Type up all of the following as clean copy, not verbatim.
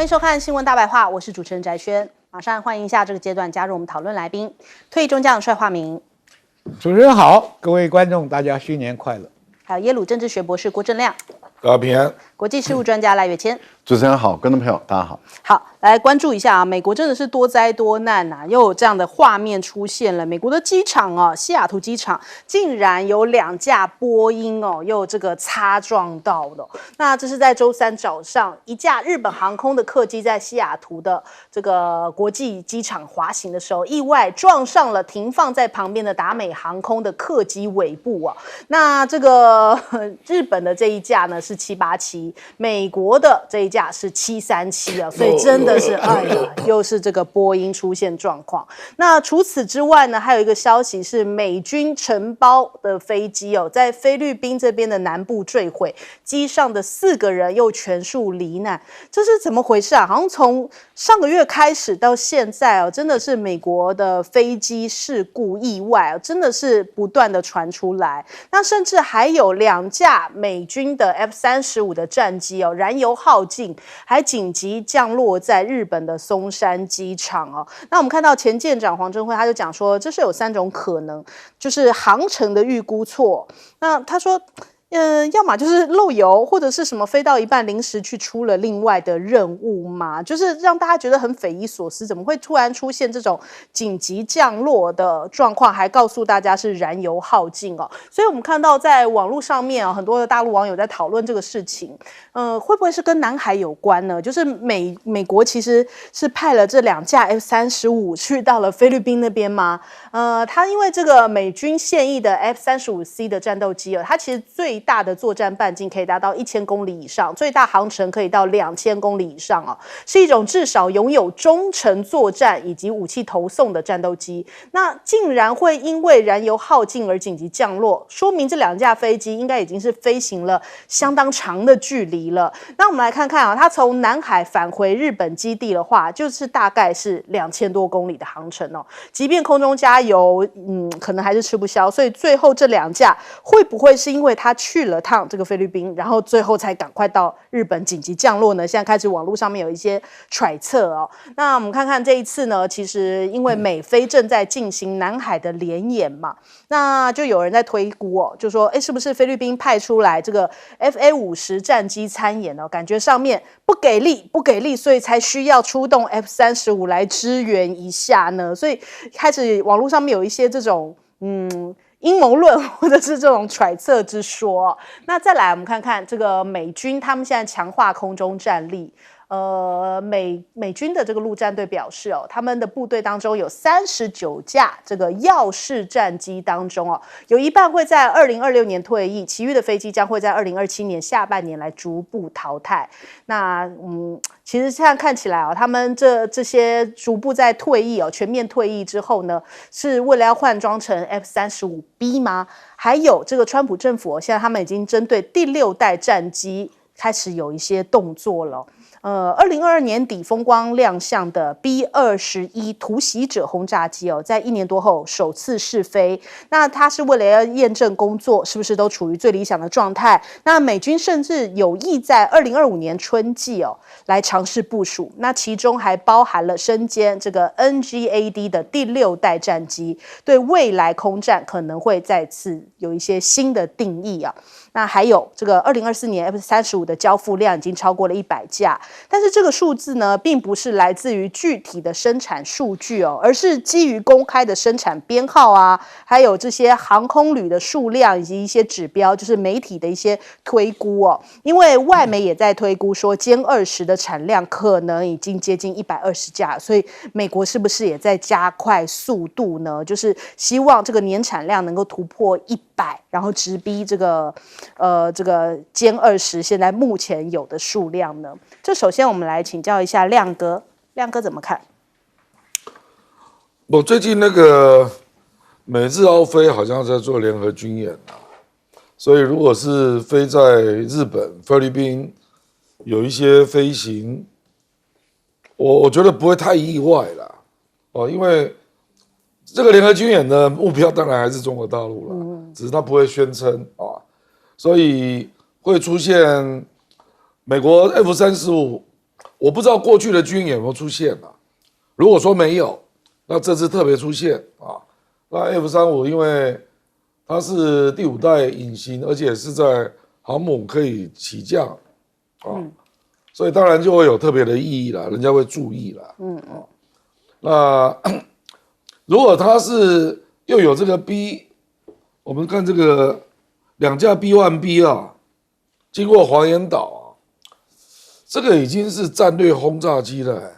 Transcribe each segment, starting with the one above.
欢迎收看《新闻大白话》，我是主持人翟轩。马上欢迎一下这个阶段加入我们讨论来宾，退役中将帅化明。主持人好，各位观众，大家新年快乐。还有耶鲁政治学博士郭正亮，大家平安。国际事务专家赖岳谦。主持人好，观众朋友大家好。好，来关注一下啊，美国真的是多灾多难呐，又有这样的画面出现了。美国的机场啊，西雅图机场竟然有2架波音哦，又这个擦撞到了。那这是在周三早上，一架日本航空的客机在西雅图的这个国际机场滑行的时候，意外撞上了停放在旁边的达美航空的客机尾部啊。那这个日本的这一架呢是787，美国的这一架是737啊，所以真的是哎呀，又是这个波音出现状况。那除此之外呢，还有一个消息是美军承包的飞机哦，在菲律宾这边的南部坠毁，机上的4个人又全数罹难，这是怎么回事啊？好像从上个月开始到现在哦，真的是美国的飞机事故意外哦，真的是不断的传出来。那甚至还有2架美军的 F-35的战机哦，燃油耗尽，还紧急降落在日本的松山机场哦。那我们看到前舰长黄镇辉他就讲说，这是有3种可能，就是航程的预估错。那他说，要么就是漏油，或者是什么飞到一半临时去出了另外的任务嘛，就是让大家觉得很匪夷所思，怎么会突然出现这种紧急降落的状况，还告诉大家是燃油耗尽哦。所以我们看到在网络上面很多的大陆网友在讨论这个事情，会不会是跟南海有关呢？就是美国其实是派了这2架 F-35去到了菲律宾那边吗？它因为这个美军现役的 F-35C 的战斗机它其实最大的作战半径可以达到1000公里以上，最大航程可以到2000公里以上哦，是一种至少拥有中程作战以及武器投送的战斗机。那竟然会因为燃油耗尽而紧急降落，说明这2架飞机应该已经是飞行了相当长的距离了。那我们来看看啊，它从南海返回日本基地的话，就是大概是2000多公里的航程哦。即便空中加油，可能还是吃不消，所以最后这2架会不会是因为它去了趟这个菲律宾，然后最后才赶快到日本紧急降落呢？现在开始网络上面有一些揣测哦。那我们看看这一次呢，其实因为美菲正在进行南海的联演嘛，那就有人在推估哦，就说是不是菲律宾派出来这个 FA-50战机参演哦，感觉上面不给力，所以才需要出动 F-35来支援一下呢？所以开始网络上面有一些这种阴谋论或者是这种揣测之说。那再来我们看看这个美军他们现在强化空中战力。美军的这个陆战队表示哦，他们的部队当中有39架这个耀式战机当中哦，有一半会在2026年退役，其余的飞机将会在2027年下半年来逐步淘汰。那其实现在看起来哦，他们这些逐步在退役哦，全面退役之后呢，是为了要换装成 F-35B 吗？还有这个川普政府现在他们已经针对第6代战机开始有一些动作了。2022年底风光亮相的 B-21 突袭者轰炸机在1年多后首次试飞。那它是为了要验证工作是不是都处于最理想的状态。那美军甚至有意在2025年春季来尝试部署。那其中还包含了身兼这个 NGAD 的第6代战机，对未来空战可能会再次有一些新的定义啊。那还有这个2024年 F-35的交付量已经超过了100架。但是这个数字呢，并不是来自于具体的生产数据而是基于公开的生产编号啊，还有这些航空旅的数量以及一些指标，就是媒体的一些推估因为外媒也在推估说歼20的产量可能已经接近120架，所以美国是不是也在加快速度呢？就是希望这个年产量能够突破100，然后直逼这个歼20现在目前有的数量呢？这首先我们来请教一下亮哥怎么看？我最近那个美日澳飞好像在做联合军演所以如果是飞在日本、菲律宾有一些飞行，我觉得不会太意外啦因为这个联合军演的目标当然还是中国大陆啦，只是它不会宣称所以会出现美国 F-35，我不知道过去的军演有没有出现啊。如果说没有，那这次特别出现啊。那 F-35因为它是第5代隐形，而且是在航母可以起降啊，所以当然就会有特别的意义啦，人家会注意啦。那如果它是又有这个 B， 我们看这个2架 B1B 啊，经过黄岩岛啊，这个已经是战略轰炸机了。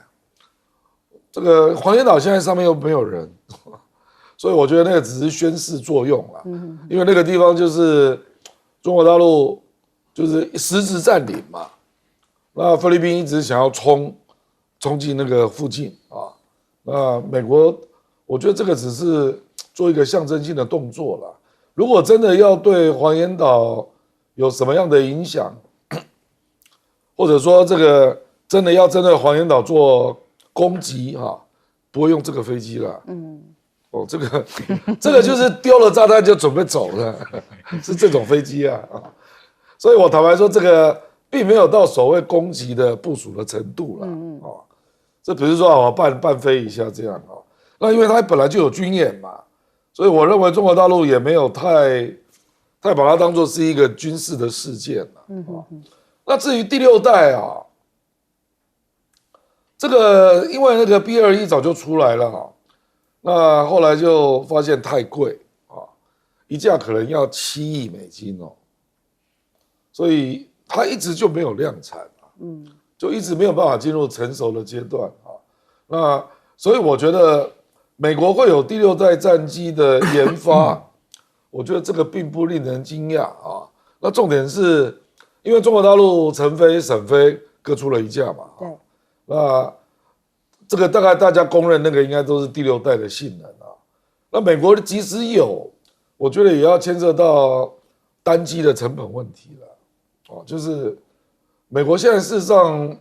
这个黄岩岛现在上面又没有人，所以我觉得那个只是宣示作用啦。因为那个地方就是中国大陆就是实质占领嘛，那菲律宾一直想要冲进那个附近啊，那美国我觉得这个只是做一个象征性的动作啦。如果真的要对黄岩岛有什么样的影响，或者说这个真的要针对黄岩岛做攻击不会用这个飞机啦。这个就是丢了炸弹就准备走了，是这种飞机啊。所以我坦白说，这个并没有到所谓攻击的部署的程度啦。这比如说我半飞一下这样那因为它本来就有军演嘛，所以我认为中国大陆也没有太把它当作是一个军事的事件了。那至于第6代这个因为那个 B-21早就出来了那后来就发现太贵一架可能要7亿美金所以它一直就没有量产就一直没有办法进入成熟的阶段那所以我觉得美国会有第6代战机的研发，我觉得这个并不令人惊讶那重点是因为中国大陆成飞、沈飞各出了1架嘛，对，那这个大概大家公认那个应该都是第6代的性能那美国即使有，我觉得也要牵涉到单机的成本问题了就是美国现在事实上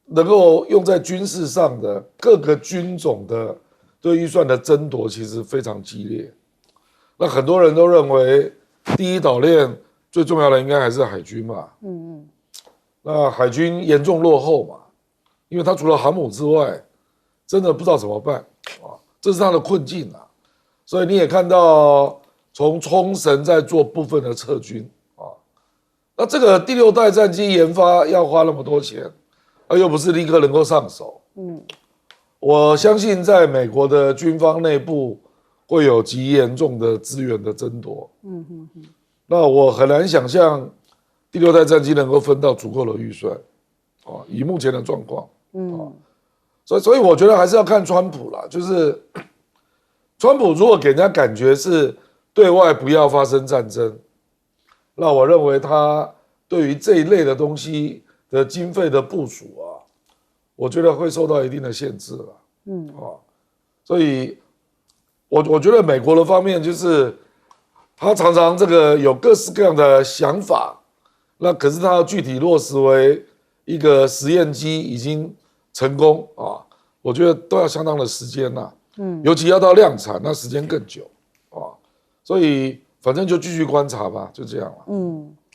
能够用在军事上的各个军种的对预算的争夺其实非常激烈。那很多人都认为第一岛链最重要的应该还是海军嘛，那海军严重落后嘛，因为他除了航母之外，真的不知道怎么办这是他的困境所以你也看到从冲绳在做部分的撤军那这个第6代战机研发要花那么多钱又不是立刻能够上手我相信在美国的军方内部会有极严重的资源的争夺那我很难想象第6代战机能够分到足够的预算以目前的状况所以我觉得还是要看川普啦，就是川普如果给人家感觉是对外不要发生战争，那我认为他对于这一类的东西的经费的部署我觉得会受到一定的限制了。所以我觉得美国的方面就是他常常这个有各式各样的想法，那可是他要具体落实为一个实验机已经成功我觉得都要相当的时间尤其要到量产，那时间更久所以反正就继续观察吧，就这样了。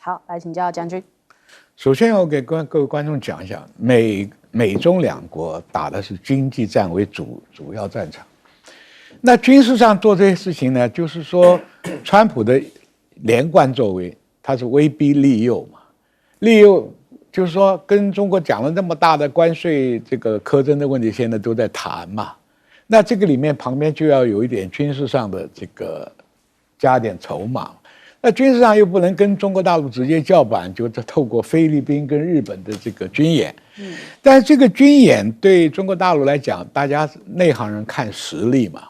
好，来请教将军。首先我给各位观众讲一下，美中两国打的是经济战为主要战场。那军事上做这些事情呢，就是说川普的连贯作为，他是威逼利诱嘛，利诱就是说跟中国讲了那么大的关税这个苛征的问题，现在都在谈嘛。那这个里面旁边就要有一点军事上的这个加点筹码。那军事上又不能跟中国大陆直接叫板，就透过菲律宾跟日本的这个军演。但是这个军演对中国大陆来讲，大家内行人看实力嘛。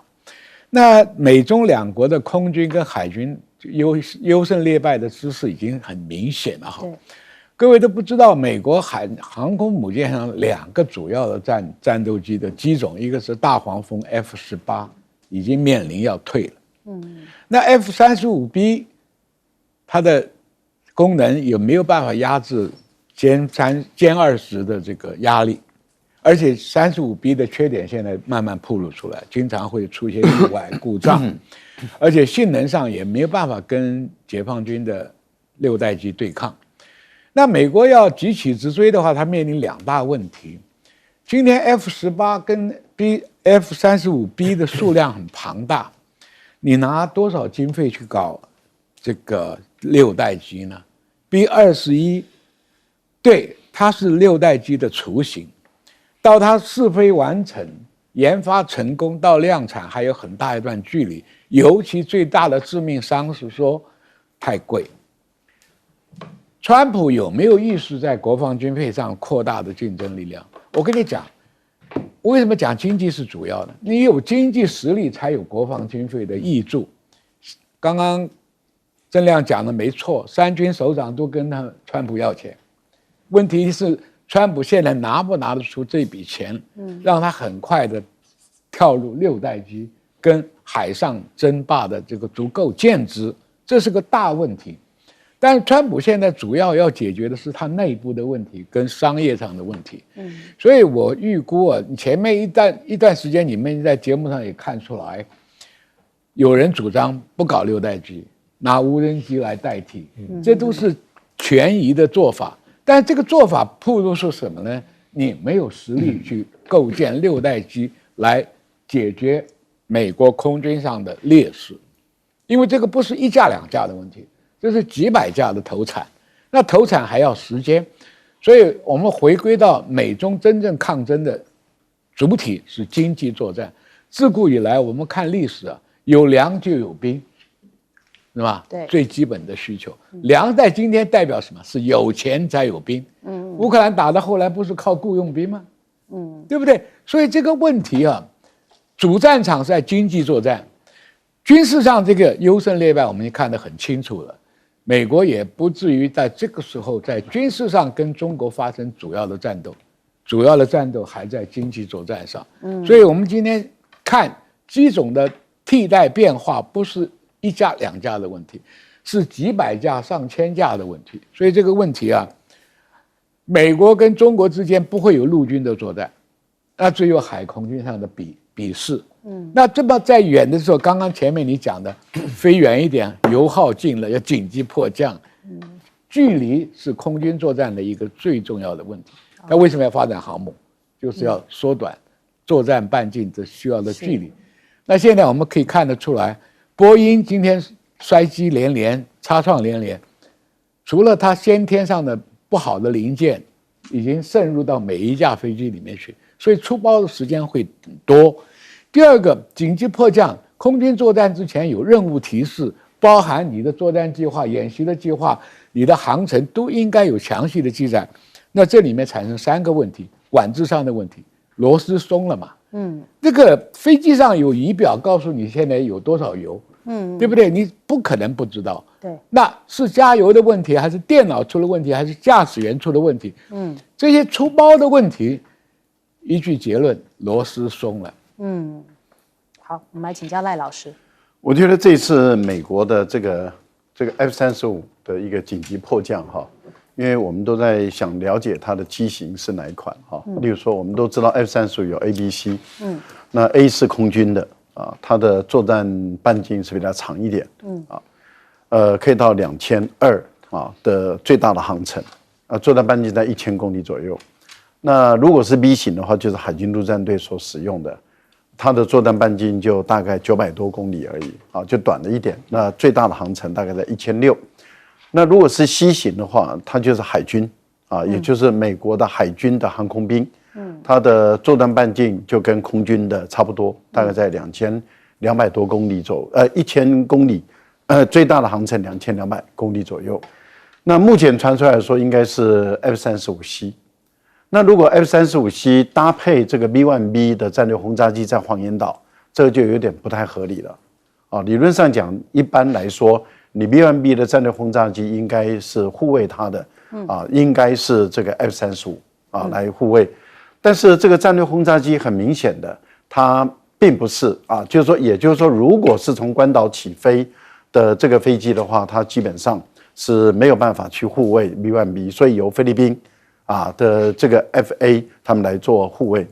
那美中两国的空军跟海军优胜劣败的姿势已经很明显了哈。各位都不知道，美国航空母舰上2个主要的战斗机的机种，一个是大黄蜂 F-18，已经面临要退了。那 F-35B 它的功能也没有办法压制歼20的这个压力，而且 35B 的缺点现在慢慢暴露出来，经常会出现意外故障，而且性能上也没有办法跟解放军的6代机对抗。那美国要急起直追的话，它面临2大问题。今天 F-18跟 F-35B 的数量很庞大，你拿多少经费去搞这个6代机呢 ？B-21，对，它是6代机的雏形，到它试飞完成、研发成功到量产还有很大一段距离。尤其最大的致命伤是说太贵。川普有没有意识在国防军费上扩大的竞争力量？我跟你讲，为什么讲经济是主要的？你有经济实力，才有国防军费的挹注。刚刚郑亮讲的没错，3军首长都跟川普要钱，问题是川普现在拿不拿得出这笔钱，让他很快的跳入6代机跟海上争霸的这个足够建制，这是个大问题。但是川普现在主要要解决的是他内部的问题跟商业上的问题，所以我预估啊，前面一段时间你们在节目上也看出来，有人主张不搞6代机，拿无人机来代替，这都是权宜的做法。但这个做法暴露是什么呢？你没有实力去构建6代机来解决美国空军上的劣势，因为这个不是1架2架的问题。这是几百架的投产，那投产还要时间，所以我们回归到美中真正抗争的主体是经济作战。自古以来，我们看历史啊，有粮就有兵，是吧？对，最基本的需求。粮在今天代表什么？是有钱才有兵。乌克兰打到后来不是靠雇佣兵吗？对不对？所以这个问题啊，主战场是在经济作战，军事上这个优胜劣败，我们已经看得很清楚了。美国也不至于在这个时候在军事上跟中国发生主要的战斗，主要的战斗还在经济作战上。所以我们今天看机种的替代变化，不是1架2架的问题，是几百架上千架的问题。所以这个问题啊，美国跟中国之间不会有陆军的作战，那只有海空军上的比试。那这么在远的时候，刚刚前面你讲的，飞远一点，油耗尽了，要紧急迫降，距离是空军作战的一个最重要的问题。那为什么要发展航母？就是要缩短作战半径这需要的距离。那现在我们可以看得出来，波音今天衰机连连，擦创连连，除了它先天上的不好的零件已经渗入到每一架飞机里面去，所以出包的时间会多。第二个，紧急迫降，空军作战之前有任务提示，包含你的作战计划、演习的计划、你的航程都应该有详细的记载。那这里面产生3个问题：管制上的问题，螺丝松了嘛？这个飞机上有仪表告诉你现在有多少油，对不对？你不可能不知道。对，那是加油的问题，还是电脑出了问题，还是驾驶员出了问题？这些出包的问题，一句结论：螺丝松了。好，我们来请教赖老师。我觉得这次美国的这个 F-35的一个紧急迫降哈，因为我们都在想了解它的机型是哪一款哈。例如说，我们都知道 F-35有 A、B、C，那 A 是空军的啊，它的作战半径是比较长一点，可以到2200啊的最大的航程，作战半径在1000公里左右。那如果是 B 型的话，就是海军陆战队所使用的。它的作战半径就大概900多公里而已，就短了一点。那最大的航程大概在1600。那如果是 C 型的话，它就是海军也就是美国的海军的航空兵，它的作战半径就跟空军的差不多，大概在2200多公里1000公里，最大的航程2200公里左右。那目前传出来说，应该是 F-35C。那如果 F-35C 搭配这个 B-1B 的战略轰炸机在黄岩岛，这个就有点不太合理了。理论上讲，一般来说，你 B-1B 的战略轰炸机应该是护卫它的，应该是这个 F-35来护卫。但是这个战略轰炸机很明显的，它并不是就是说，也就是说，如果是从关岛起飞的这个飞机的话，它基本上是没有办法去护卫 B-1B， 所以由菲律宾的这个 FA 他们来做护卫。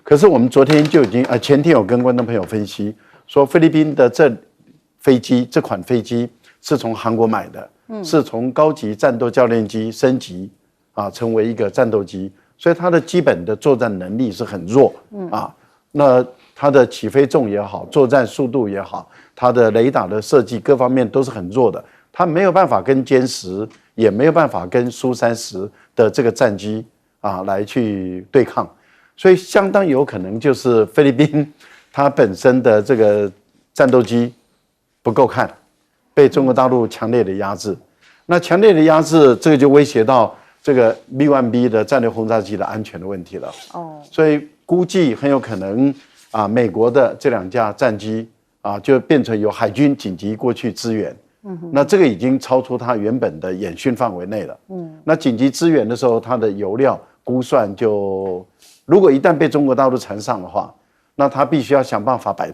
可是我们昨天就已经前天有跟观众朋友分析说，菲律宾的这款飞机是从韩国买的，是从高级战斗教练机升级成为一个战斗机，所以它的基本的作战能力是很弱那它的起飞重也好，作战速度也好，它的雷达的设计各方面都是很弱的，它没有办法跟歼10，也没有办法跟苏30的这个战机来去对抗，所以相当有可能就是菲律宾它本身的这个战斗机不够看，被中国大陆强烈的压制。那强烈的压制，这个就威胁到这个 B1B 的战略轰炸机的安全的问题了。所以估计很有可能美国的这2架战机就变成由海军紧急过去支援。那这个已经超出它原本的演训范围内了。那紧急支援的时候，它的油料估算如果一旦被中国大陆缠上的话，那它必须要想办法摆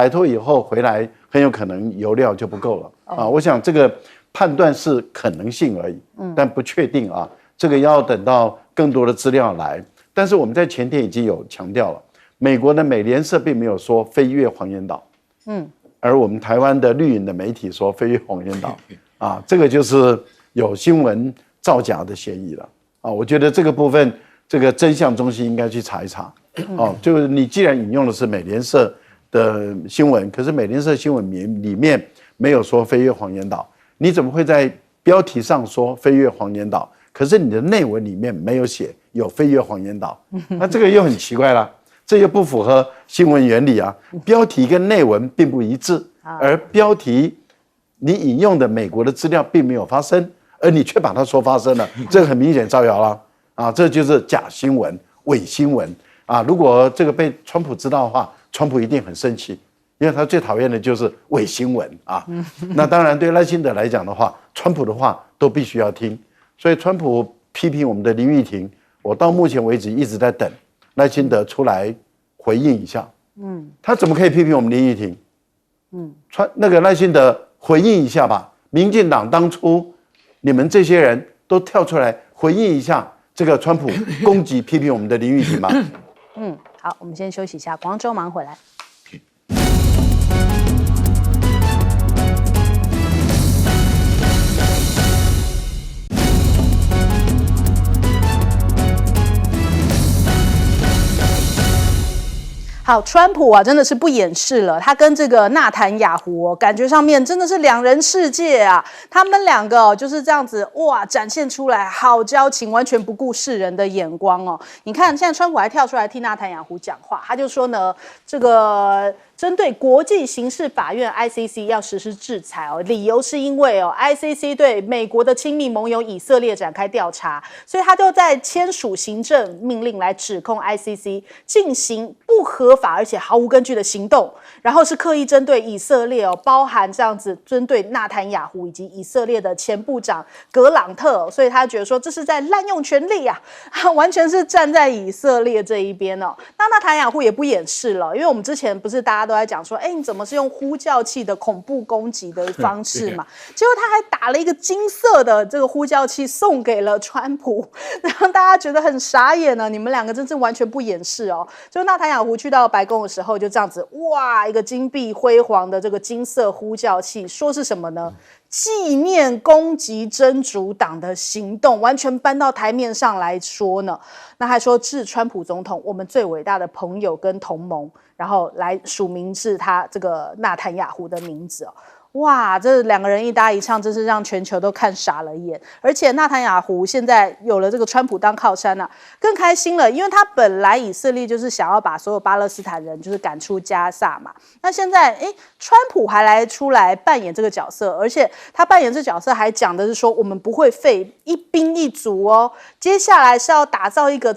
脱以后回来，很有可能油料就不够了。我想这个判断是可能性而已，但不确定这个要等到更多的资料来。但是我们在前天已经有强调了，美国的美联社并没有说飞越黄岩岛，而我们台湾的绿营的媒体说飞越黄岩岛，这个就是有新闻造假的嫌疑了。我觉得这个部分，这个真相中心应该去查一查。就是你既然引用的是美联社的新闻，可是美联社新闻里面没有说飞越黄岩岛，你怎么会在标题上说飞越黄岩岛？可是你的内文里面没有写有飞越黄岩岛，那这个又很奇怪了，这又不符合新闻原理标题跟内文并不一致，而标题你引用的美国的资料并没有发生，而你却把它说发生了，这个很明显造谣了这就是假新闻、伪新闻如果这个被川普知道的话，川普一定很生气，因为他最讨厌的就是伪新闻那当然对赖清德来讲的话，川普的话都必须要听，所以川普批评我们的林玉婷，我到目前为止一直在等赖清德出来回应一下。他怎么可以批评我们林玉婷？那个赖清德回应一下吧，民进党当初你们这些人都跳出来回应一下这个川普攻击批评我们的林玉婷吗？好，我们先休息一下，广州马上回来。好，川普真的是不掩饰了，他跟这个纳坦雅胡感觉上面真的是两人世界他们两个就是这样子展现出来好交情，完全不顾世人的眼光你看现在川普还跳出来替纳坦雅胡讲话，他就说呢，这个针对国际刑事法院 ICC 要实施制裁理由是因为ICC 对美国的亲密盟友以色列展开调查，所以他就在签署行政命令来指控 ICC 进行不合法而且毫无根据的行动，然后是刻意针对以色列包含这样子针对纳坦雅胡以及以色列的前部长格朗特所以他觉得说这是在滥用权力完全是站在以色列这一边那纳坦雅胡也不掩饰了，因为我们之前不是大家都在讲说你怎么是用呼叫器的恐怖攻击的方式嘛结果他还打了一个金色的这个呼叫器送给了川普，让大家觉得很傻眼你们两个真是完全不掩饰就纳坦雅胡去到白宫的时候就这样子一个金碧辉煌的这个金色呼叫器，说是什么呢？纪念攻击真主党的行动，完全搬到台面上来说呢。那还说致川普总统我们最伟大的朋友跟同盟，然后来署名是他这个纳坦雅胡的名字这两个人一搭一唱，真是让全球都看傻了眼。而且纳坦雅胡现在有了这个川普当靠山更开心了，因为他本来以色列就是想要把所有巴勒斯坦人就是赶出加萨嘛。那现在川普还出来扮演这个角色，而且他扮演这角色还讲的是说我们不会废一兵一卒接下来是要打造一个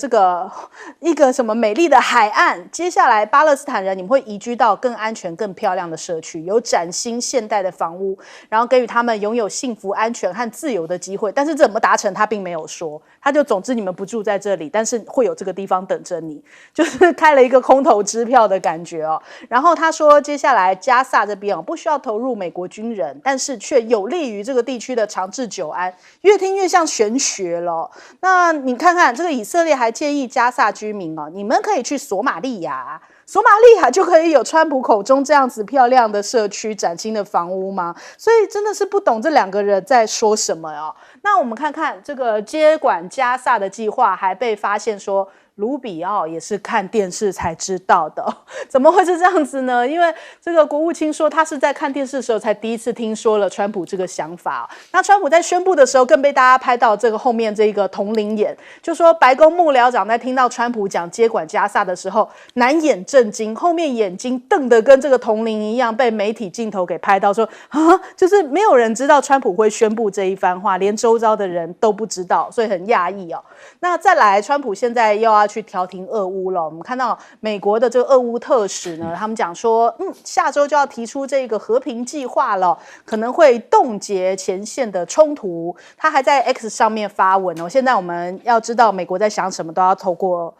什么美丽的海岸，接下来巴勒斯坦人你们会移居到更安全更漂亮的社区，有崭新现代的房屋，然后给予他们拥有幸福安全和自由的机会。但是怎么达成他并没有说，他就总之你们不住在这里，但是会有这个地方等着你，就是开了一个空头支票的感觉然后他说接下来加萨这边不需要投入美国军人，但是却有利于这个地区的长治久安，越听越像玄学了那你看看这个以色列还建议加萨居民你们可以去索马利亚索马利亚就可以有川普口中这样子漂亮的社区、崭新的房屋吗？所以真的是不懂这两个人在说什么哦。那我们看看这个接管加萨的计划，还被发现说卢比奥也是看电视才知道的，怎么会是这样子呢？因为这个国务卿说他是在看电视的时候才第一次听说了川普这个想法。那川普在宣布的时候更被大家拍到这个后面这个同龄眼，就说白宫幕僚长在听到川普讲接管加萨的时候难掩震惊，后面眼睛瞪得跟这个同龄一样，被媒体镜头给拍到说啊，就是没有人知道川普会宣布这一番话，连周遭的人都不知道，所以很讶异哦。那再来，川普现在又要去调停俄乌了。我们看到美国的这个俄乌特使呢，他们讲说，下周就要提出这个和平计划了，可能会冻结前线的冲突。他还在 X 上面发文哦。现在我们要知道美国在想什么，都要透过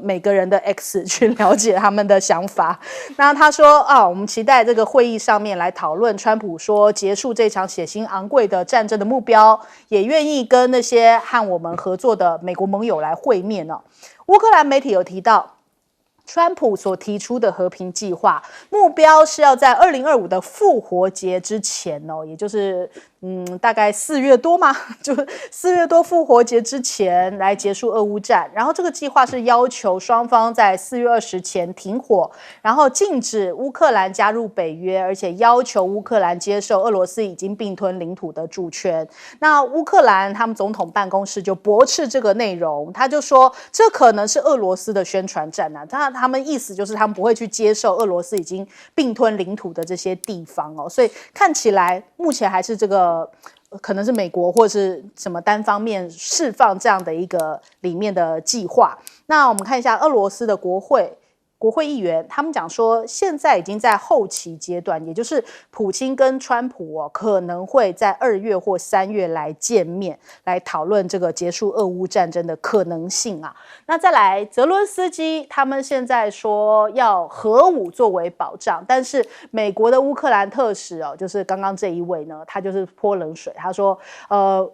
每个人的 X 去了解他们的想法。那他说我们期待这个会议上面来讨论川普说结束这场血腥昂贵的战争的目标，也愿意跟那些和我们合作的美国盟友来会面哦。乌克兰媒体有提到，川普所提出的和平计划目标是要在2025的复活节之前哦，也就是大概4月多嘛，就4月多复活节之前来结束俄乌战。然后这个计划是要求双方在4月20前停火，然后禁止乌克兰加入北约，而且要求乌克兰接受俄罗斯已经并吞领土的主权。那乌克兰他们总统办公室就驳斥这个内容，他就说这可能是俄罗斯的宣传战啊，他们意思就是他们不会去接受俄罗斯已经并吞领土的这些地方哦，所以看起来目前还是这个可能是美国或是什么单方面释放这样的一个里面的计划。那我们看一下俄罗斯的国会议员，他们讲说现在已经在后期阶段，也就是普京跟川普可能会在2月或3月来见面，来讨论这个结束俄乌战争的可能性啊。那再来泽伦斯基，他们现在说要核武作为保障，但是美国的乌克兰特使就是刚刚这一位呢，他就是泼冷水，他说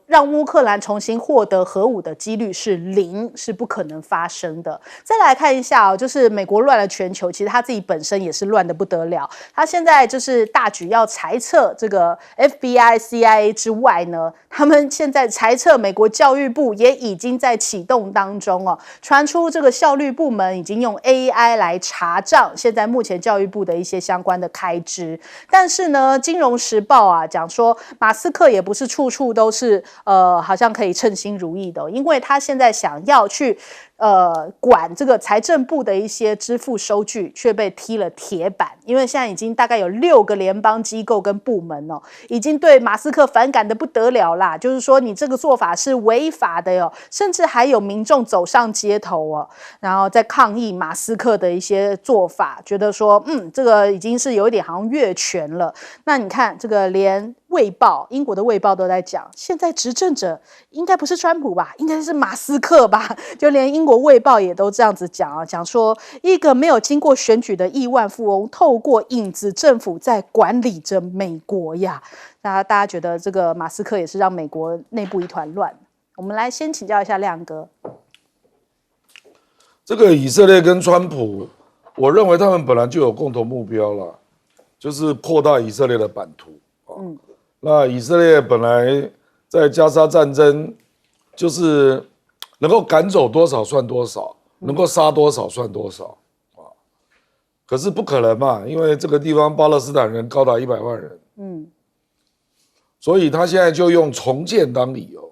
让乌克兰重新获得核武的几率是0，是不可能发生的。再来看一下就是美国乱了全球，其实他自己本身也是乱得不得了。他现在就是大举要裁撤这个 FBI、CIA 之外呢，他们现在裁撤美国教育部也已经在启动当中哦。传出这个效率部门已经用 AI 来查账现在目前教育部的一些相关的开支。但是呢，《金融时报》讲说马斯克也不是处处都是好像可以称心如意的因为他现在想要去管这个财政部的一些支付收据却被踢了铁板，因为现在已经大概有6个联邦机构跟部门已经对马斯克反感的不得了啦，就是说你这个做法是违法的甚至还有民众走上街头然后在抗议马斯克的一些做法，觉得说这个已经是有一点好像越权了。那你看这个连卫报，英国的卫报都在讲，现在执政者应该不是川普吧，应该是马斯克吧，就连英国卫报也都这样子讲讲说一个没有经过选举的亿万富翁透过影子政府在管理着美国呀。那大家觉得这个马斯克也是让美国内部一团乱。我们来先请教一下亮哥，这个以色列跟川普，我认为他们本来就有共同目标了，就是扩大以色列的版图。那以色列本来在加沙战争，就是能够赶走多少算多少，能够杀多少算多少可是不可能嘛，因为这个地方巴勒斯坦人高达100万人，所以他现在就用重建当理由，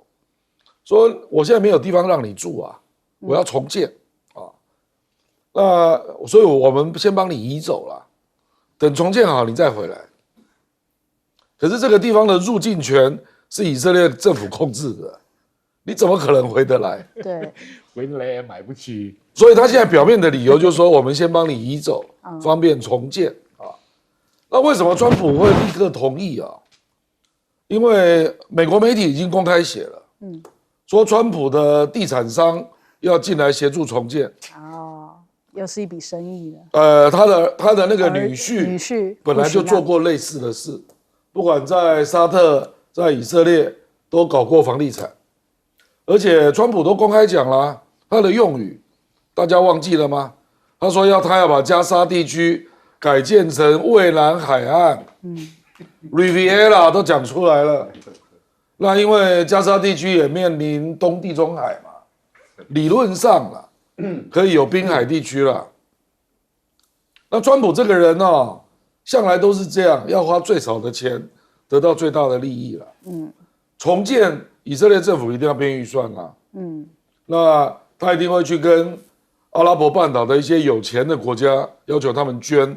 说我现在没有地方让你住我要重建那所以我们先帮你移走了，等重建好你再回来。可是这个地方的入境权是以色列政府控制的，你怎么可能回得来？对，回得来也买不起。所以他现在表面的理由就是说，我们先帮你移走，方便重建那为什么川普会立刻同意因为美国媒体已经公开写了，说川普的地产商要进来协助重建。又是一笔生意了。他的那个女婿本来就做过类似的事，不管在沙特、在以色列都搞过房地产，而且川普都公开讲了他的用语，大家忘记了吗？他说他要把加沙地区改建成蔚蓝海岸，Riviera 都讲出来了。那因为加沙地区也面临东地中海嘛，理论上啦，可以有滨海地区了。那川普这个人哦，向来都是这样，要花最少的钱得到最大的利益了。重建以色列政府一定要编预算啦。那他一定会去跟阿拉伯半岛的一些有钱的国家要求他们捐，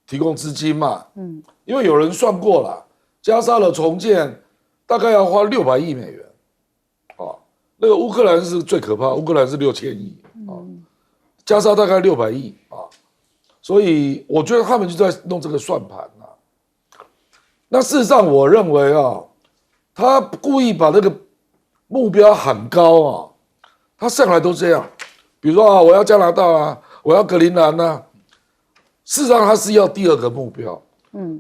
提供资金嘛。因为有人算过了，加沙的重建大概要花600亿美元。那个乌克兰是最可怕，乌克兰是6000亿加沙大概600亿所以我觉得他们就在弄这个算盘那事实上，我认为他故意把那个目标喊高他向来都这样。比如说我要加拿大我要格陵兰事实上他是要第二个目标。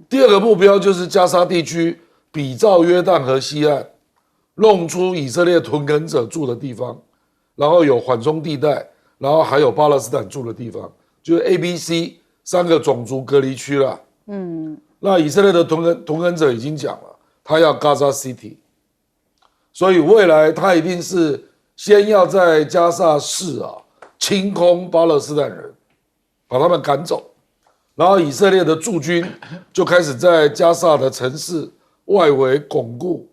第二个目标就是加沙地区比照约旦河西岸，弄出以色列屯垦者住的地方，然后有缓冲地带，然后还有巴勒斯坦住的地方，就是 A、B、C 3个种族隔离区啦。那以色列的屯垦者已经讲了，他要 Gaza City， 所以未来他一定是先要在加沙市清空巴勒斯坦人，把他们赶走，然后以色列的驻军就开始在加沙的城市外围巩固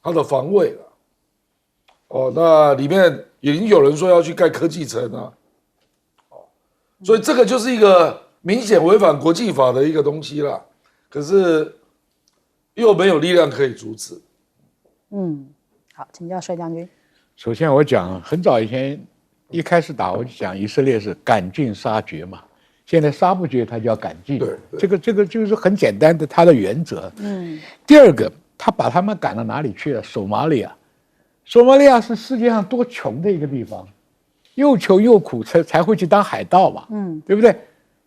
他的防卫了。那里面已经有人说要去盖科技城所以这个就是一个明显违反国际法的一个东西啦。可是又没有力量可以阻止。好，请教帅将军。首先我讲，很早以前一开始打我就讲以色列是赶尽杀绝嘛，现在杀不绝他就要赶尽。对，这个就是很简单的他的原则。第二个，他把他们赶到哪里去了？索马利亚。索马利亚是世界上多穷的一个地方，又穷又苦才会去当海盗嘛，对不对？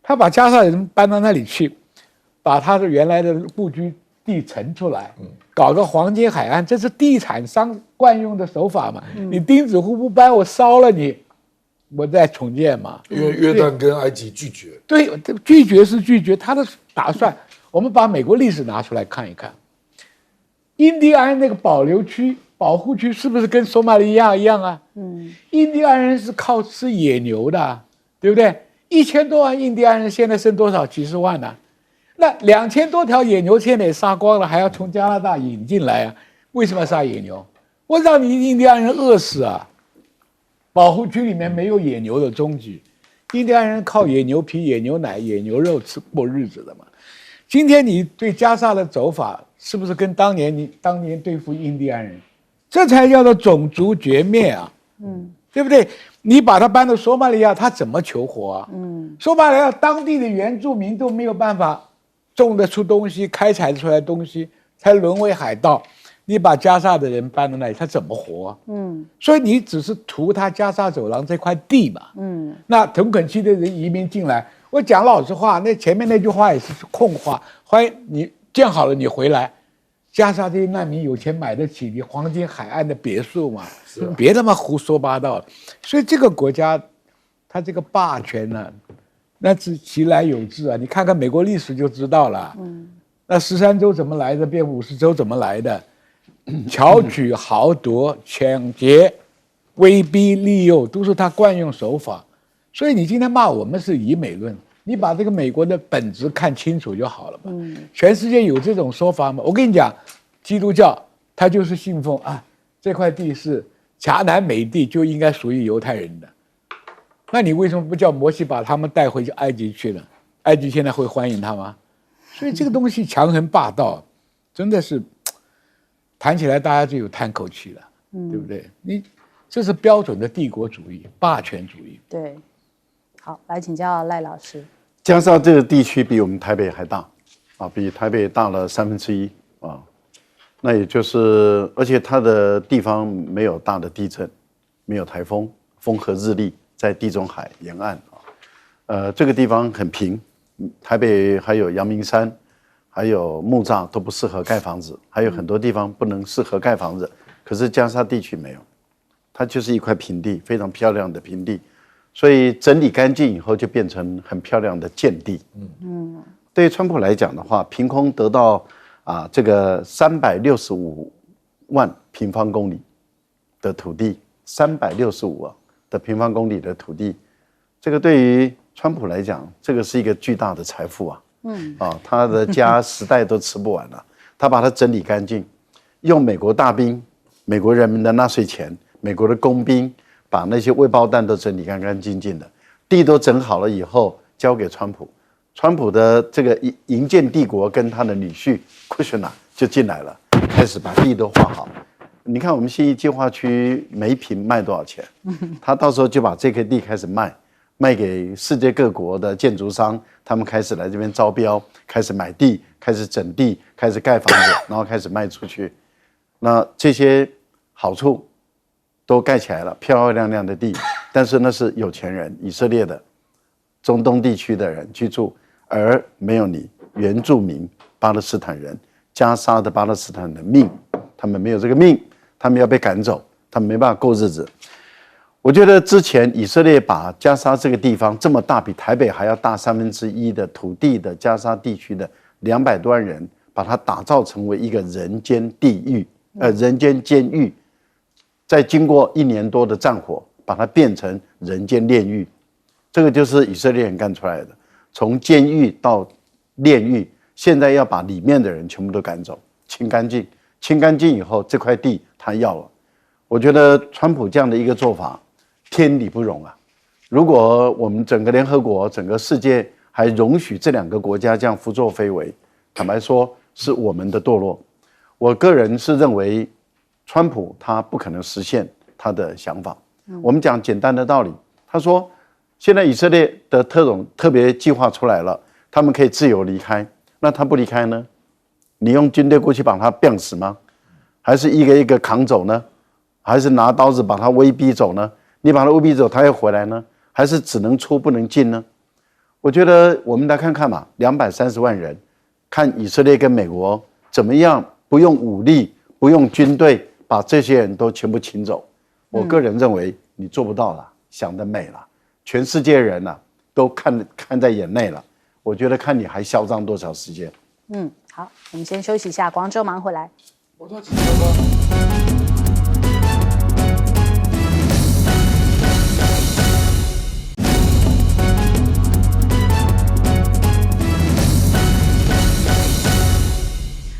他把加沙人搬到那里去，把他的原来的故居地腾出来，搞个黄金海岸，这是地产商惯用的手法嘛。你钉子户不搬，我烧了你，我再重建嘛。因为约旦跟埃及拒绝。对，拒绝是拒绝，他的打算，我们把美国历史拿出来看一看，印第安那个保留区、保护区是不是跟索马利亚一样啊？印第安人是靠吃野牛的，对不对？1000多万印第安人现在剩多少？几十万呢？那2000多条野牛现在也杀光了，还要从加拿大引进来啊？为什么要杀野牛？我让你印第安人饿死啊！保护区里面没有野牛的踪迹，印第安人靠野牛皮、野牛奶、野牛肉过日子的嘛。今天你对加沙的走法，是不是跟当年对付印第安人，这才叫做种族绝灭啊？对不对？你把他搬到索马利亚，他怎么求活啊？索马利亚当地的原住民都没有办法种得出东西，开采出来东西，才沦为海盗。你把加沙的人搬到那里，他怎么活啊？所以你只是图他加沙走廊这块地嘛。那屯垦区的人移民进来，我讲老实话，那前面那句话也是空话。欢迎你建好了，你回来。加沙这些难民有钱买得起你黄金海岸的别墅嘛？别他妈胡说八道了。所以这个国家，他这个霸权呢，那是其来有自啊。你看看美国历史就知道了。那13州怎么来的，变50州怎么来的？巧取豪夺、抢劫、威逼利诱，都是他惯用手法。所以你今天骂我们是以美论，你把这个美国的本质看清楚就好了嘛。全世界有这种说法吗？我跟你讲，基督教他就是信奉这块地是迦南美地，就应该属于犹太人的。那你为什么不叫摩西把他们带回去埃及去了？埃及现在会欢迎他吗？所以这个东西强横霸道，真的是谈起来大家就有叹口气了，对不对？这是标准的帝国主义、霸权主义。对，好，来请教赖老师。加沙这个地区比我们台北还大，比台北大了1/3那也就是，而且它的地方没有大的地震，没有台风，风和日丽，在地中海沿岸这个地方很平，台北还有阳明山，还有木栅都不适合盖房子，还有很多地方不能适合盖房子，可是加沙地区没有，它就是一块平地，非常漂亮的平地，所以整理干净以后就变成很漂亮的建地。对于川普来讲的话，凭空得到这个365万平方公里的土地，365的平方公里的土地，这个对于川普来讲，这个是一个巨大的财富啊。他的家10代都吃不完了，他把它整理干净，用美国大兵、美国人民的纳税钱、美国的工兵，把那些未爆弹都整理干干净净的，地都整好了以后，交给川普。川普的这个营建帝国跟他的女婿库什纳就进来了，开始把地都画好。你看我们信义计划区每坪卖多少钱？他到时候就把这块地开始卖给世界各国的建筑商，他们开始来这边招标，开始买地，开始整地，开始盖房子，然后开始卖出去。那这些好处都盖起来了，漂漂亮亮的地，但是那是有钱人，以色列的中东地区的人居住，而没有你原住民巴勒斯坦人、加沙的巴勒斯坦人的命，他们没有这个命，他们要被赶走，他们没办法过日子。我觉得之前以色列把加沙这个地方这么大，比台北还要大1/3的土地的加沙地区的200多万人，把它打造成为一个人间地狱，人间监狱，再经过1年多的战火，把它变成人间炼狱。这个就是以色列人干出来的，从监狱到炼狱，现在要把里面的人全部都赶走，清干净，清干净以后，这块地他要了。我觉得川普这样的一个做法，天理不容啊！如果我们整个联合国、整个世界还容许这2个国家这样胡作非为，坦白说是我们的堕落。我个人是认为，川普他不可能实现他的想法。我们讲简单的道理，他说现在以色列的特别计划出来了，他们可以自由离开，那他不离开呢？你用军队过去把他鞭死吗？还是一个一个扛走呢？还是拿刀子把他威逼走呢？你把他威逼走，他要回来呢？还是只能出不能进呢？我觉得我们来看看嘛，230万人，看以色列跟美国怎么样不用武力、不用军队把这些人都全部请走。我个人认为你做不到了，想得美了，全世界人都看在眼内了。我觉得看你还嚣张多少时间。好，我们先休息一下，广州马上回来。我到几分吗？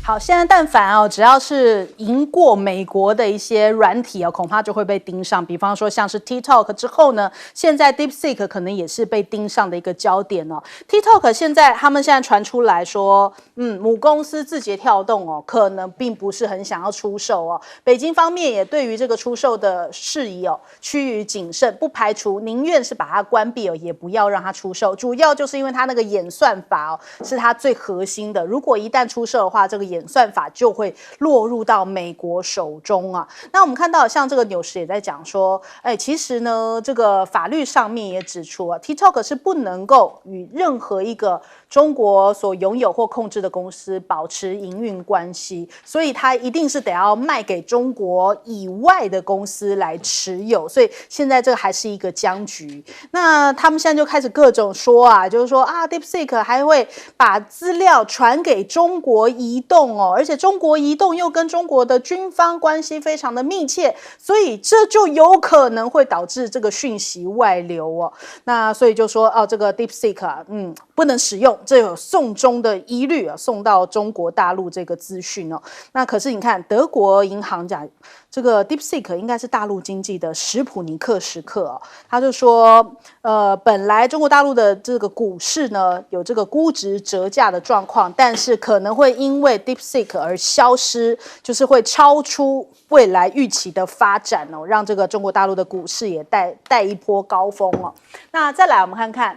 好，现在但凡只要是赢过美国的一些软体恐怕就会被盯上。比方说像是 TikTok 之后呢，现在 DeepSeek 可能也是被盯上的一个焦点TikTok 他们现在传出来说，母公司字节跳动可能并不是很想要出售北京方面也对于这个出售的事宜趋于谨慎，不排除宁愿是把它关闭也不要让它出售。主要就是因为它那个演算法是它最核心的，如果一旦出售的话，这个演算法就会落入到美国手中那我们看到像这个纽时也在讲说，其实呢，这个法律上面也指出TikTok 是不能够与任何一个中国所拥有或控制的公司保持营运关系，所以它一定是得要卖给中国以外的公司来持有，所以现在这个还是一个僵局。那他们现在就开始各种说就是说DeepSeek 还会把资料传给中国移动而且中国移动又跟中国的军方关系非常的密切，所以这就有可能会导致这个讯息外流那所以就说这个 DeepSeek 不能使用，这有送中的疑虑送到中国大陆这个资讯那可是你看德国银行讲这个 DeepSeek 应该是大陆经济的史普尼克时刻他就说本来中国大陆的这个股市呢有这个估值折价的状况，但是可能会因为 DeepSeek 而消失，就是会超出未来预期的发展让这个中国大陆的股市也带一波高峰那再来我们看看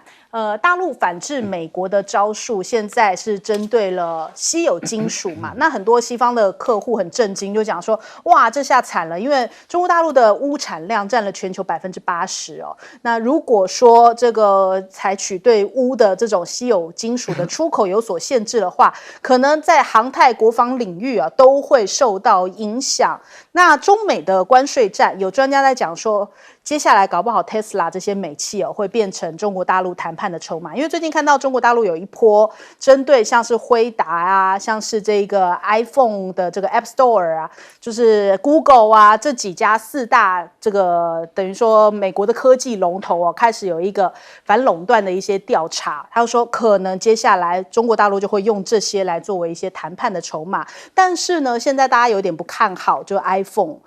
大陆反制美国的招数现在是针对了稀有金属嘛？那很多西方的客户很震惊，就讲说哇，这下惨了，因为中国大陆的钨产量占了全球80%那如果说这个采取对钨的这种稀有金属的出口有所限制的话，可能在航太国防领域都会受到影响。那中美的关税战，有专家在讲说，接下来搞不好 Tesla 这些美企会变成中国大陆谈判的筹码，因为最近看到中国大陆有一波针对像是辉达啊，像是这个 iPhone 的这个 App Store 啊，就是 Google 啊这几家4大这个等于说美国的科技龙头开始有一个反垄断的一些调查，他说可能接下来中国大陆就会用这些来作为一些谈判的筹码，但是呢，现在大家有点不看好，就 iPhone。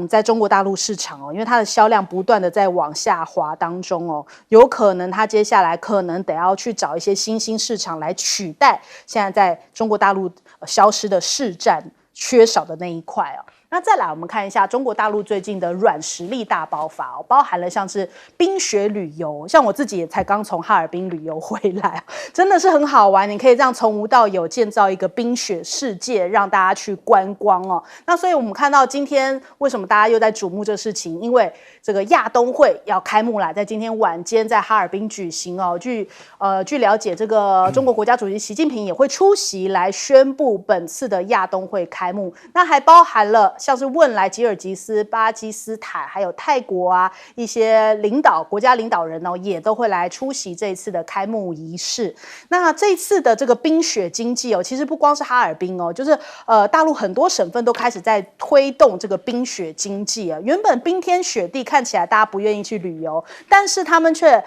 在中国大陆市场因为它的销量不断的在往下滑当中有可能它接下来可能得要去找一些新兴市场来取代现在在中国大陆消失的市占缺少的那一块那再来我们看一下中国大陆最近的软实力大爆发包含了像是冰雪旅游，像我自己也才刚从哈尔滨旅游回来真的是很好玩，你可以这样从无到有建造一个冰雪世界让大家去观光那所以我们看到今天为什么大家又在瞩目这事情，因为这个亚冬会要开幕啦，在今天晚间在哈尔滨举行据了解这个中国国家主席习近平也会出席来宣布本次的亚冬会开幕，那还包含了像是汶莱、吉尔吉斯、巴基斯坦还有泰国一些国家领导人也都会来出席这一次的开幕仪式。那这一次的这个冰雪经济其实不光是哈尔滨就是大陆很多省份都开始在推动这个冰雪经济原本冰天雪地看起来大家不愿意去旅游，但是他们却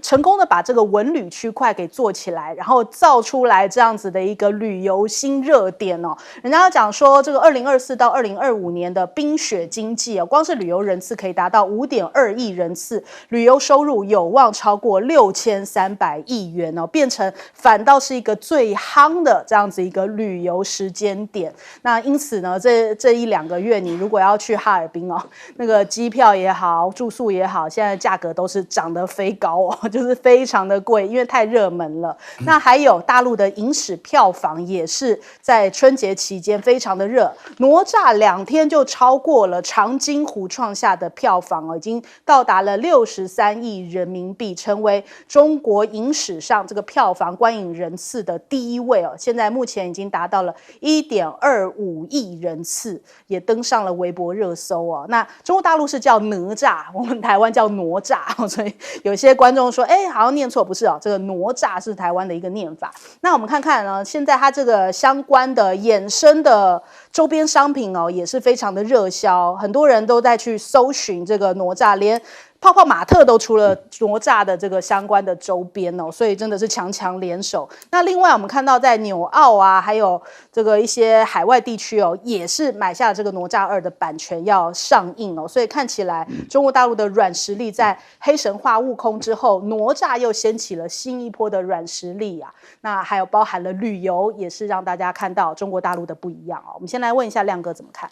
成功的把这个文旅区块给做起来，然后造出来这样子的一个旅游新热点人家要讲说这个2024到2025年的冰雪经济光是旅游人次可以达到5.2亿人次，旅游收入有望超过6300亿元变成反倒是一个最夯的这样子一个旅游时间点。那因此呢，这1-2个月你如果要去哈尔滨那个机票也好，住宿也好，现在价格都是涨得飞高就是非常的贵，因为太热门了。那还有大陆的影史票房也是在春节期间非常的热，哪吒2天就超过了长津湖创下的票房已经到达了63亿人民币，成为中国影史上这个票房观影人次的第一位现在目前已经达到了1.25亿人次，也登上了微博热搜那中国大陆是叫哪吒，我们台湾叫哪吒所以有些观众说好像念错，不是这个哪吒是台湾的一个念法。那我们看看呢，现在它这个相关的衍生的周边商品也是非常的热销，很多人都在去搜寻这个哪吒，连泡泡玛特都出了哪吒的这个相关的周边所以真的是强强联手。那另外我们看到在纽澳还有这个一些海外地区也是买下了这个哪吒2的版权要上映所以看起来中国大陆的软实力在黑神话悟空之后，哪吒又掀起了新一波的软实力那还有包含了旅游，也是让大家看到中国大陆的不一样我们先来问一下亮哥怎么看。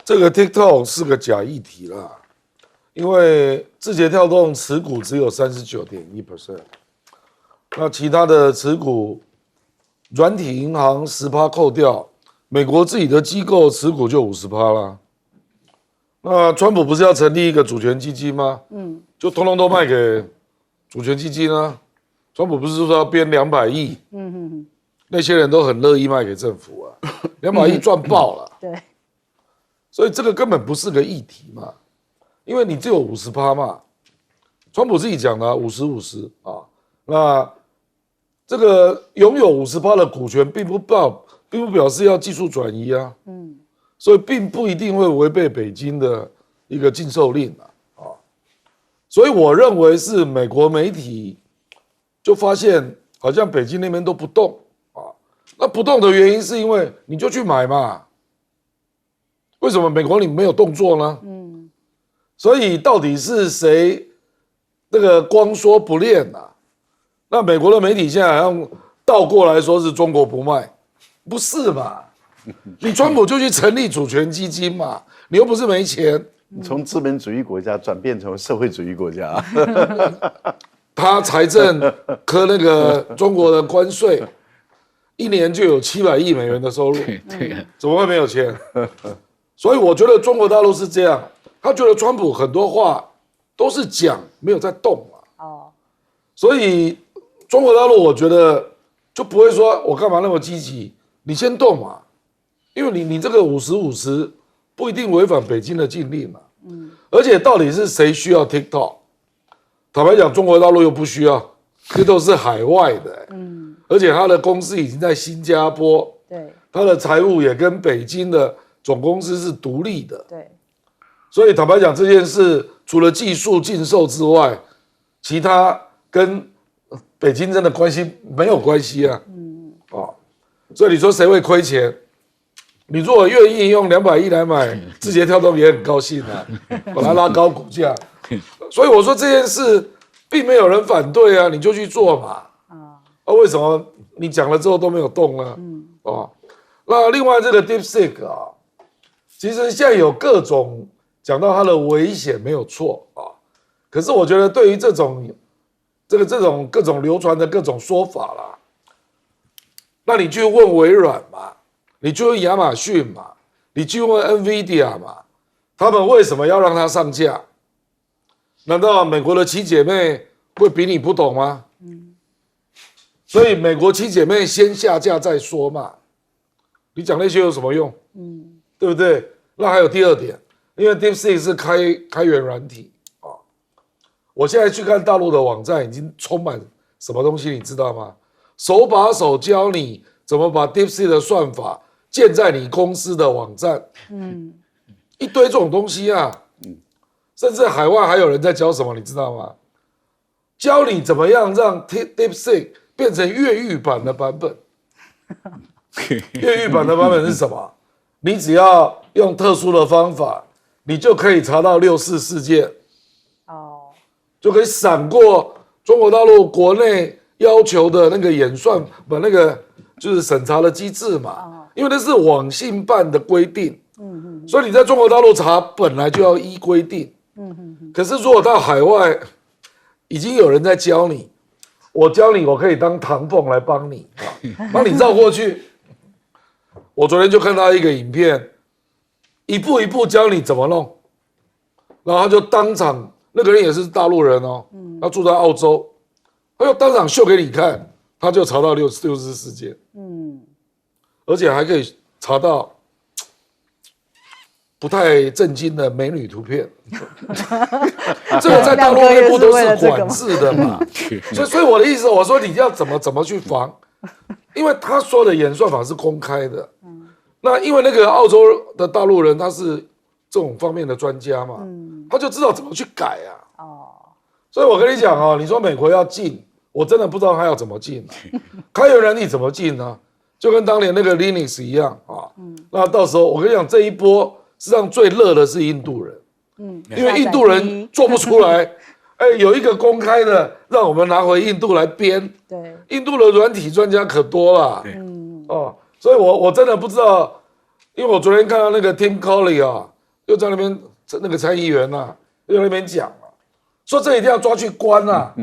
这个 TikTok 是个假议题啦，因为字节跳动持股只有39.1%，那其他的持股，软体银行10%扣掉，美国自己的机构持股就50%啦。那川普不是要成立一个主权基金吗？就通通都卖给主权基金啊。川普不是说要编200亿？那些人都很乐意卖给政府200亿赚爆了。对。所以这个根本不是个议题嘛，因为你只有50%嘛，川普自己讲的50-50那这个拥有50%的股权并不表示要技术转移所以并不一定会违背北京的一个禁售令所以我认为是美国媒体就发现好像北京那边都不动那不动的原因是因为你就去买嘛。为什么美国你没有动作呢？所以到底是谁那个光说不练那美国的媒体现在好像倒过来说是中国不卖，不是嘛？你川普就去成立主权基金嘛，你又不是没钱。从资本主义国家转变成社会主义国家，他财政科那个中国的关税，1年就有700亿美元的收入，对，怎么会没有钱？所以我觉得中国大陆是这样，他觉得川普很多话都是讲，没有在动所以中国大陆我觉得就不会说我干嘛那么积极，你先动嘛，因为你这个50-50不一定违反北京的禁令嘛。而且到底是谁需要 TikTok？ 坦白讲，中国大陆又不需要，TikTok 是海外的，而且他的公司已经在新加坡，对他的财务也跟北京的总公司是独立的，对，所以坦白讲这件事，除了技术禁售之外，其他跟北京真的关系没有关系啊，所以你说谁会亏钱？你如果愿意用200亿来买，字节跳动也很高兴啊，把它拉高股价。所以我说这件事并没有人反对啊，你就去做嘛。为什么你讲了之后都没有动呢？那另外这个 DeepSeek 啊，其实现在有各种讲到它的危险没有错啊，可是我觉得对于这种各种流传的各种说法啦，那你去问微软嘛，你去问亚马逊嘛，你去问 NVIDIA 嘛，他们为什么要让它上架？难道美国的七姐妹会比你不懂吗？所以美国七姐妹先下架再说嘛，你讲那些有什么用？对不对？那还有第二点，因为 DeepSeek 是开源软体啊，我现在去看大陆的网站，已经充满什么东西，你知道吗？手把手教你怎么把 DeepSeek 的算法建在你公司的网站，一堆这种东西啊，甚至海外还有人在教什么，你知道吗？教你怎么样让 DeepSeek 变成越狱版的版本。越狱版的版本是什么？你只要用特殊的方法，你就可以查到6·4事件，就可以闪过中国大陆国内要求的那个演算把那个就是审查的机制嘛，因为那是网信办的规定，所以你在中国大陆查本来就要依规定，可是如果到海外，已经有人在教你，我教你，我可以当唐凤来帮你，帮你绕过去。我昨天就看到一个影片，一步一步教你怎么弄，然后他就当场，那个人也是大陆人哦，他住在澳洲，他就当场秀给你看，他就查到6·4事件，而且还可以查到不太正经的美女图片，这个在大陆内部都是管制的嘛，所以我的意思，我说你要怎么去防，因为他说的演算法是公开的，那因为那个澳洲的大陆人他是这种方面的专家嘛，他就知道怎么去改啊，所以我跟你讲哦，你说美国要禁，我真的不知道他要怎么禁啊，开源软体怎么禁呢？就跟当年那个 Linux 一样啊，那到时候我跟你讲，这一波实际上最热的是印度人，因为印度人做不出来，有一个公开的，让我们拿回印度来编，对，印度的软体专家可多了，所以我真的不知道，因为我昨天看到那个 Tim Colley 啊，又在那边那个参议员啊，又在那边讲啊，说这一定要抓去关啊，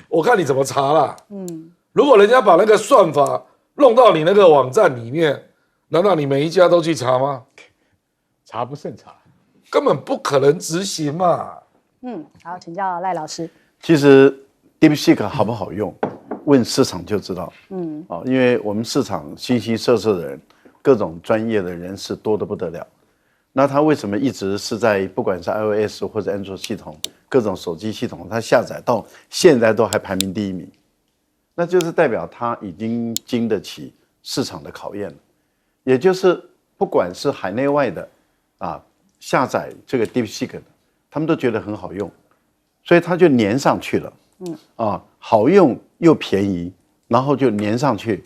我看你怎么查啦，如果人家把那个算法弄到你那个网站里面，难道你每一家都去查吗？查不胜查，根本不可能执行嘛。好，请教赖老师。其实 DeepSeek 好不好用，问市场就知道。因为我们市场形形色色的人，各种专业的人士多得不得了。那它为什么一直是在不管是 iOS 或者安卓系统各种手机系统，它下载到现在都还排名第1名？那就是代表它已经经得起市场的考验了。也就是不管是海内外的下载这个 DeepSeek 的，他们都觉得很好用，所以它就粘上去了。好用又便宜，然后就粘上去。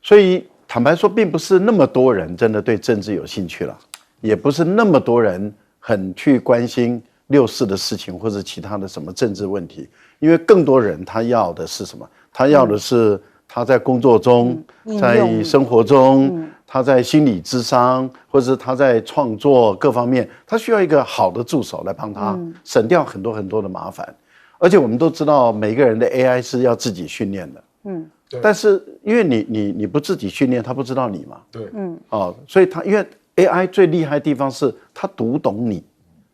所以坦白说，并不是那么多人真的对政治有兴趣了，也不是那么多人很去关心6·4的事情或者其他的什么政治问题，因为更多人他要的是什么？他要的是他在工作中，在生活中，他在心理咨商，或者是他在创作各方面，他需要一个好的助手来帮他省掉很多很多的麻烦。而且我们都知道，每个人的 AI 是要自己训练的，但是因为你不自己训练，他不知道你嘛，对，所以他因为 AI 最厉害的地方是他读懂你。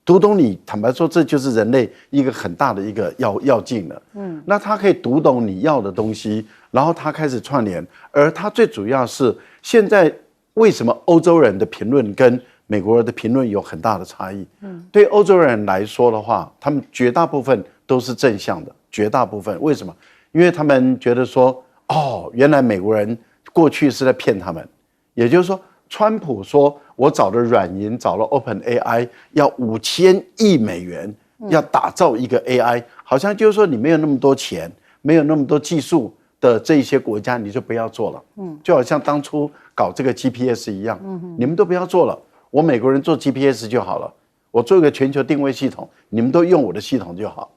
读懂你，坦白说，这就是人类一个很大的一个要劲了。那他可以读懂你要的东西，然后他开始串联，而他最主要是现在为什么欧洲人的评论跟美国人的评论有很大的差异。对欧洲人来说的话，他们绝大部分都是正向的，绝大部分为什么？因为他们觉得说，哦，原来美国人过去是在骗他们，也就是说，川普说我找了软银，找了 OpenAI， 要5000亿美元，要打造一个 AI， 好像就是说你没有那么多钱，没有那么多技术的这一些国家，你就不要做了。就好像当初搞这个 GPS 一样，你们都不要做了，我美国人做 GPS 就好了，我做一个全球定位系统，你们都用我的系统就好。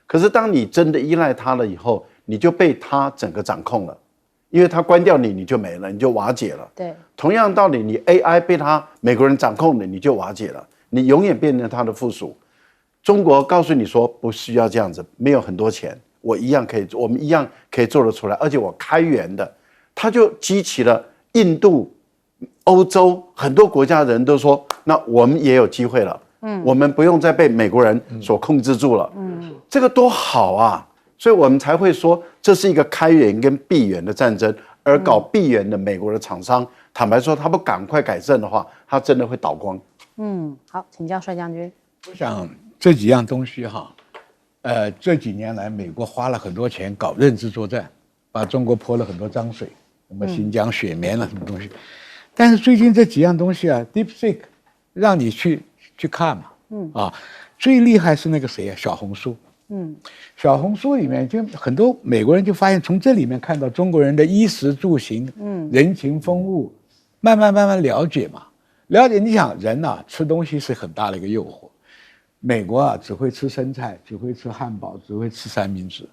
可是当你真的依赖它了以后，你就被它整个掌控了，因为它关掉你，你就没了，你就瓦解了。对，同样道理，你 AI 被它美国人掌控了，你就瓦解了，你永远变成它的附属。中国告诉你说不需要这样子，没有很多钱，我们一样可以做得出来，而且我开源的，它就激起了印度、欧洲很多国家的人都说，那我们也有机会了，我们不用再被美国人所控制住了，这个多好啊！所以我们才会说这是一个开源跟闭源的战争，而搞闭源的美国的厂商，坦白说，他不赶快改正的话，他真的会倒光。好，请教帅将军。我想这几样东西哈，这几年来，美国花了很多钱搞认知作战，把中国泼了很多脏水，什么新疆雪棉了什么东西。但是最近这几样东西啊 ，DeepSeek 让你去看嘛，最厉害是那个谁啊，小红书。小红书里面就很多美国人就发现，从这里面看到中国人的衣食住行，人情风物，慢慢了解嘛。了解，你想人啊，吃东西是很大的一个诱惑。美国啊，只会吃生菜，只会吃汉堡，只会吃三明治。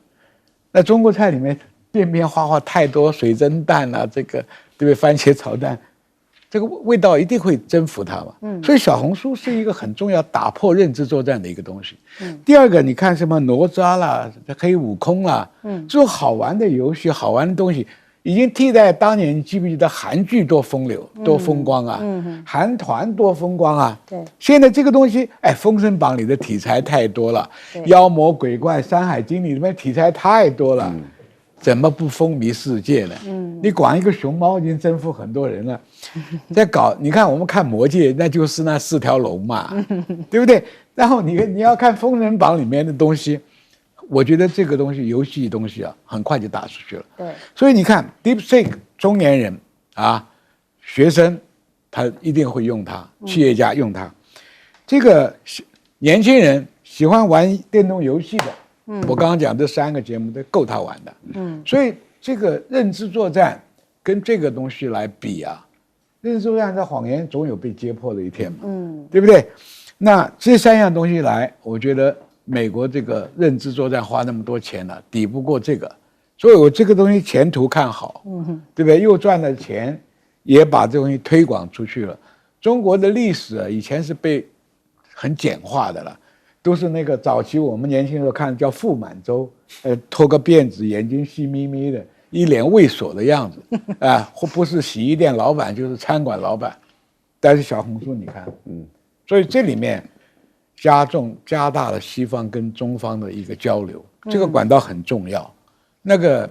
那中国菜里面变变化化太多，水蒸蛋啊，这个对不对？番茄炒蛋，这个味道一定会征服它嘛。所以小红书是一个很重要打破认知作战的一个东西。第二个，你看什么哪吒啦、黑悟空啦，这种好玩的游戏、好玩的东西，已经替代当年，你记不记得韩剧多风流、多风光啊？韩团多风光啊！对，现在这个东西，哎，《封神榜》里的题材太多了，妖魔鬼怪，《山海经》里面题材太多了，怎么不风靡世界呢？你光一个熊猫已经征服很多人了，在搞，你看我们看《魔戒》，那就是那4条龙嘛，对不对？然后你要看《封神榜》里面的东西。我觉得这个东西，游戏东西啊，很快就打出去了。对，所以你看 ，DeepSeek 中年人啊，学生他一定会用它，企业家用它。这个年轻人喜欢玩电动游戏的，我刚刚讲这3个节目都够他玩的。所以这个认知作战跟这个东西来比啊，认知作战的谎言总有被揭破的一天嘛，对不对？那这3样东西来，我觉得。美国这个认知作战花那么多钱了，抵不过这个，所以我这个东西前途看好，对不对？又赚了钱，也把这东西推广出去了。中国的历史啊，以前是被很简化的了，都是那个早期我们年轻时候看叫傅满洲，脱个辫子，眼睛细眯眯的，一脸猥琐的样子，或不是洗衣店老板就是餐馆老板。但是小红书你看，所以这里面。加大了西方跟中方的一个交流，这个管道很重要。那个